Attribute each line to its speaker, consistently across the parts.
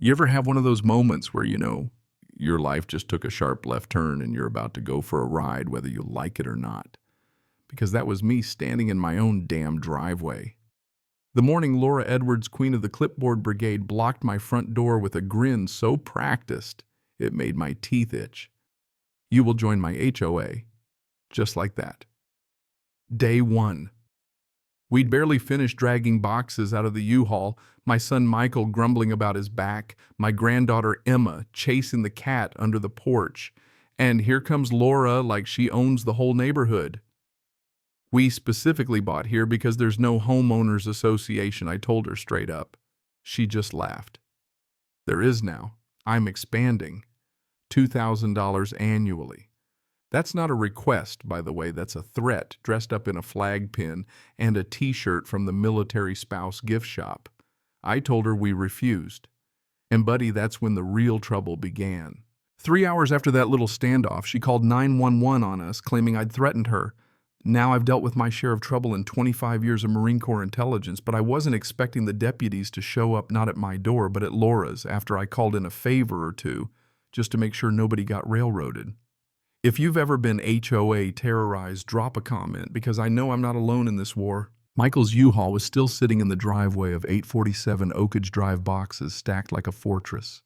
Speaker 1: You ever have one of those moments where, your life just took a sharp left turn and you're about to go for a ride, whether you like it or not? Because that was me standing in my own damn driveway. The morning Laura Edwards, Queen of the Clipboard Brigade, blocked my front door with a grin so practiced it made my teeth itch. You will join my HOA. Just like that. Day 1. We'd barely finished dragging boxes out of the U-Haul, my son Michael grumbling about his back, my granddaughter Emma chasing the cat under the porch, and here comes Laura like she owns the whole neighborhood. We specifically bought here because there's no homeowners association, I told her straight up. She just laughed. There is now. I'm expanding. $2,000 annually. That's not a request, by the way, that's a threat dressed up in a flag pin and a t-shirt from the military spouse gift shop. I told her we refused. And buddy, that's when the real trouble began. 3 hours after that little standoff, she called 911 on us, claiming I'd threatened her. Now I've dealt with my share of trouble in 25 years of Marine Corps intelligence, but I wasn't expecting the deputies to show up not at my door, but at Laura's after I called in a favor or two, just to make sure nobody got railroaded. If you've ever been HOA terrorized, drop a comment, because I know I'm not alone in this war. Michael's U-Haul was still sitting in the driveway of 847 Oakage Drive boxes stacked like a fortress.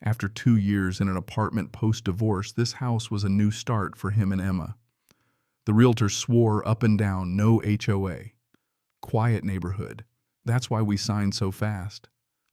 Speaker 1: After 2 years in an apartment post-divorce, this house was a new start for him and Emma. The realtor swore up and down, no HOA. Quiet neighborhood. That's why we signed so fast.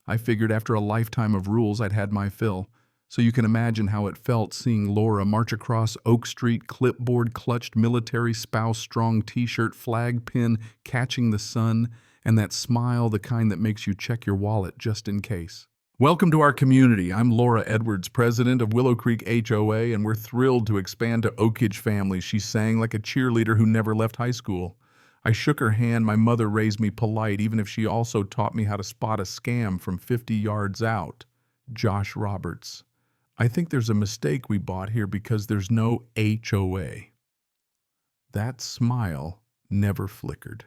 Speaker 1: I figured after a lifetime of rules I'd had my fill. So you can imagine how it felt seeing Laura march across Oak Street, clipboard-clutched military spouse strong t-shirt, flag pin, catching the sun, and that smile, the kind that makes you check your wallet just in case. Welcome to our community. I'm Laura Edwards, president of Willow Creek HOA, and we're thrilled to expand to Oakage family, she sang like a cheerleader who never left high school. I shook her hand. My mother raised me polite, even if she also taught me how to spot a scam from 50 yards out. Josh Roberts. I think there's a mistake we bought here because there's no HOA. That smile never flickered.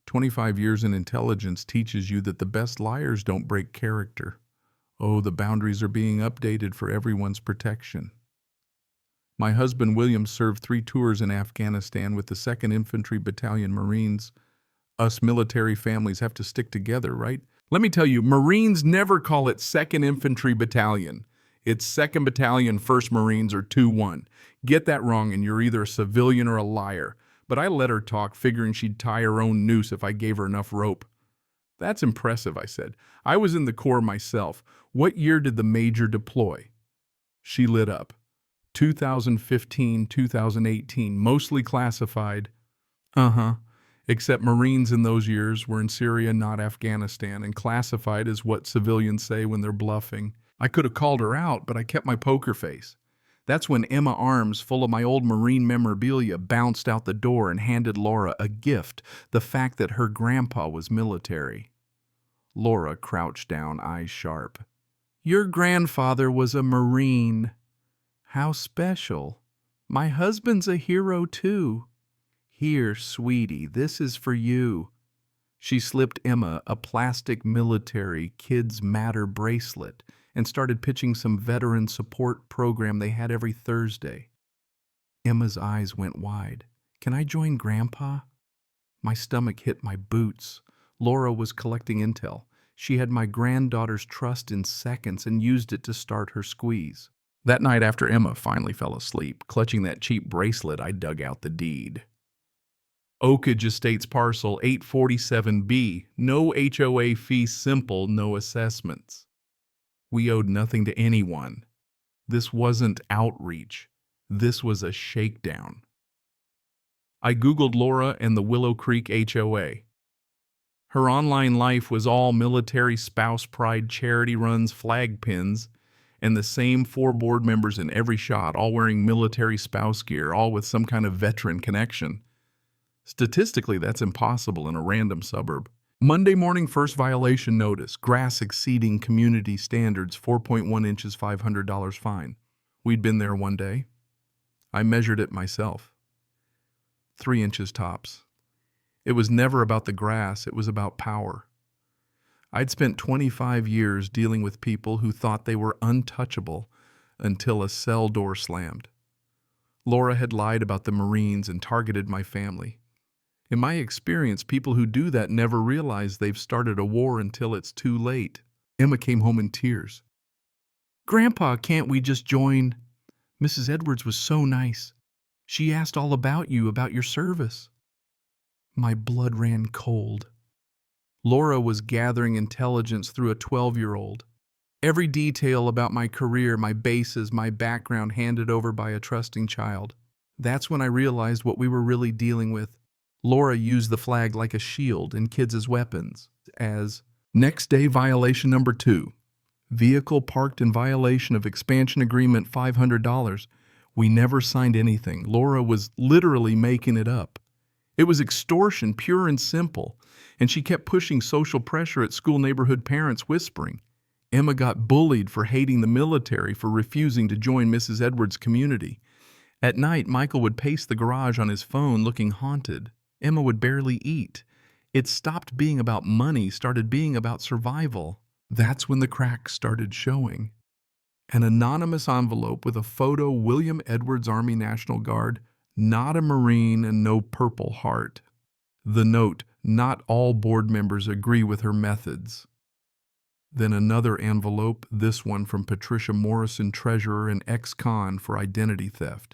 Speaker 1: 25 years in intelligence teaches you that the best liars don't break character. Oh, the boundaries are being updated for everyone's protection. My husband William served 3 tours in Afghanistan with the 2nd Infantry Battalion Marines. Us military families have to stick together, right? Let me tell you, Marines never call it 2nd Infantry Battalion. It's 2nd Battalion, 1st Marines, or 2-1. Get that wrong and you're either a civilian or a liar. But I let her talk, figuring she'd tie her own noose if I gave her enough rope. That's impressive, I said. I was in the Corps myself. What year did the Major deploy? She lit up. 2015, 2018, mostly classified. Except Marines in those years were in Syria, not Afghanistan, and classified is what civilians say when they're bluffing. I could have called her out, but I kept my poker face. That's when Emma Arms, full of my old Marine memorabilia, bounced out the door and handed Laura a gift, the fact that her grandpa was military. Laura crouched down, eyes sharp. Your grandfather was a Marine. How special. My husband's a hero too. Here, sweetie, this is for you. She slipped Emma a plastic military Kids Matter bracelet and started pitching some veteran support program they had every Thursday. Emma's eyes went wide. Can I join Grandpa? My stomach hit my boots. Laura was collecting intel. She had my granddaughter's trust in seconds and used it to start her squeeze. That night after Emma finally fell asleep, clutching that cheap bracelet, I dug out the deed. Oakage Estates Parcel 847B, no HOA fee, simple, no assessments. We owed nothing to anyone. This wasn't outreach. This was a shakedown. I Googled Laura and the Willow Creek HOA. Her online life was all military spouse pride charity runs, flag pins, and the same 4 board members in every shot, all wearing military spouse gear, all with some kind of veteran connection. Statistically, that's impossible in a random suburb. Monday morning, first violation notice. Grass exceeding community standards, 4.1 inches, $500 fine. We'd been there one day. I measured it myself. 3 inches tops. It was never about the grass, it was about power. I'd spent 25 years dealing with people who thought they were untouchable until a cell door slammed. Laura had lied about the Marines and targeted my family. In my experience, people who do that never realize they've started a war until it's too late. Emma came home in tears. "Grandpa, can't we just join? Mrs. Edwards was so nice. She asked all about you, about your service." My blood ran cold. Laura was gathering intelligence through a 12-year-old. Every detail about my career, my bases, my background handed over by a trusting child. That's when I realized what we were really dealing with. Laura used the flag like a shield and kids as weapons. As next day violation number 2. Vehicle parked in violation of expansion agreement, $500. We never signed anything. Laura was literally making it up. It was extortion, pure and simple. And she kept pushing social pressure at school neighborhood parents, whispering. Emma got bullied for hating the military, for refusing to join Mrs. Edwards' community. At night, Michael would pace the garage on his phone looking haunted. Emma would barely eat. It stopped being about money, started being about survival. That's when the cracks started showing. An anonymous envelope with a photo, William Edwards, Army National Guard, not a Marine and no Purple Heart. The note, not all board members agree with her methods. Then another envelope, this one from Patricia Morrison, treasurer and ex-con for identity theft.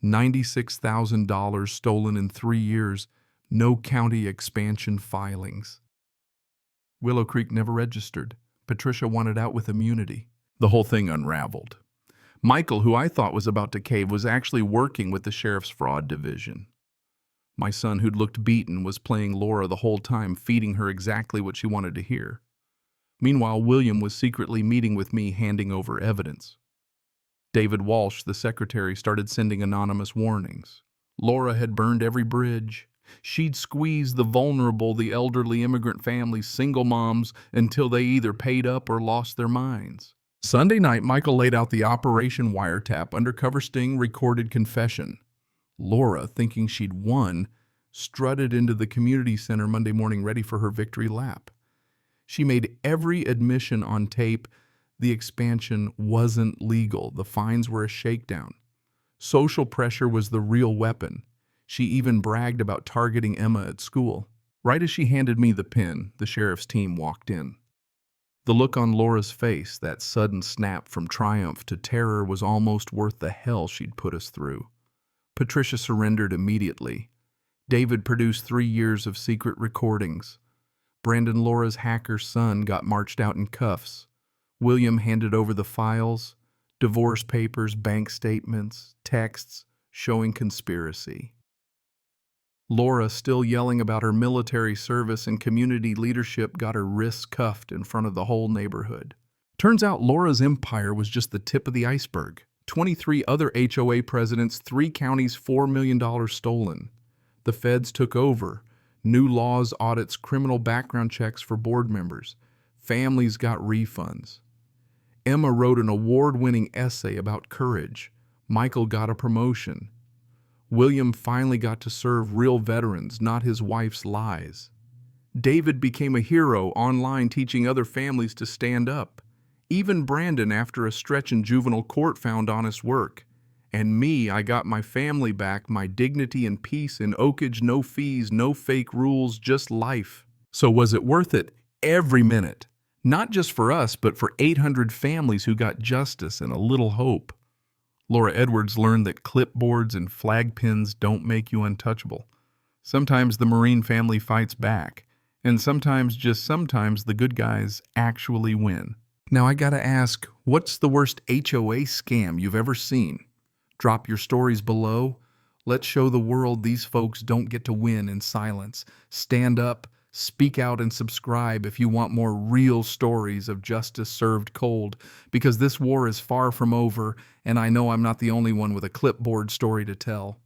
Speaker 1: $96,000 stolen in 3 years, no county expansion filings. Willow Creek never registered. Patricia wanted out with immunity. The whole thing unraveled. Michael, who I thought was about to cave, was actually working with the sheriff's fraud division. My son, who'd looked beaten, was playing Laura the whole time, feeding her exactly what she wanted to hear. Meanwhile, William was secretly meeting with me, handing over evidence. David Walsh, the secretary, started sending anonymous warnings. Laura had burned every bridge. She'd squeezed the vulnerable, the elderly immigrant families, single moms, until they either paid up or lost their minds. Sunday night, Michael laid out the Operation Wiretap undercover sting recorded confession. Laura, thinking she'd won, strutted into the community center Monday morning ready for her victory lap. She made every admission on tape. The expansion wasn't legal. The fines were a shakedown. Social pressure was the real weapon. She even bragged about targeting Emma at school. Right as she handed me the pin, the sheriff's team walked in. The look on Laura's face, that sudden snap from triumph to terror, was almost worth the hell she'd put us through. Patricia surrendered immediately. David produced 3 years of secret recordings. Brandon, Laura's hacker's son, got marched out in cuffs. William handed over the files, divorce papers, bank statements, texts showing conspiracy. Laura, still yelling about her military service and community leadership, got her wrists cuffed in front of the whole neighborhood. Turns out Laura's empire was just the tip of the iceberg. 23 other HOA presidents, 3 counties, $4 million stolen. The feds took over. New laws, audits, criminal background checks for board members. Families got refunds. Emma wrote an award-winning essay about courage. Michael got a promotion. William finally got to serve real veterans, not his wife's lies. David became a hero online, teaching other families to stand up. Even Brandon, after a stretch in juvenile court, found honest work. And me, I got my family back, my dignity and peace in Oakage, no fees, no fake rules, just life. So was it worth it? Every minute. Not just for us, but for 800 families who got justice and a little hope. Laura Edwards learned that clipboards and flag pins don't make you untouchable. Sometimes the Marine family fights back, and sometimes, just sometimes, the good guys actually win. Now I gotta ask, what's the worst HOA scam you've ever seen? Drop your stories below. Let's show the world these folks don't get to win in silence. Stand up, speak out, and subscribe if you want more real stories of justice served cold, because this war is far from over, and I know I'm not the only one with a clipboard story to tell.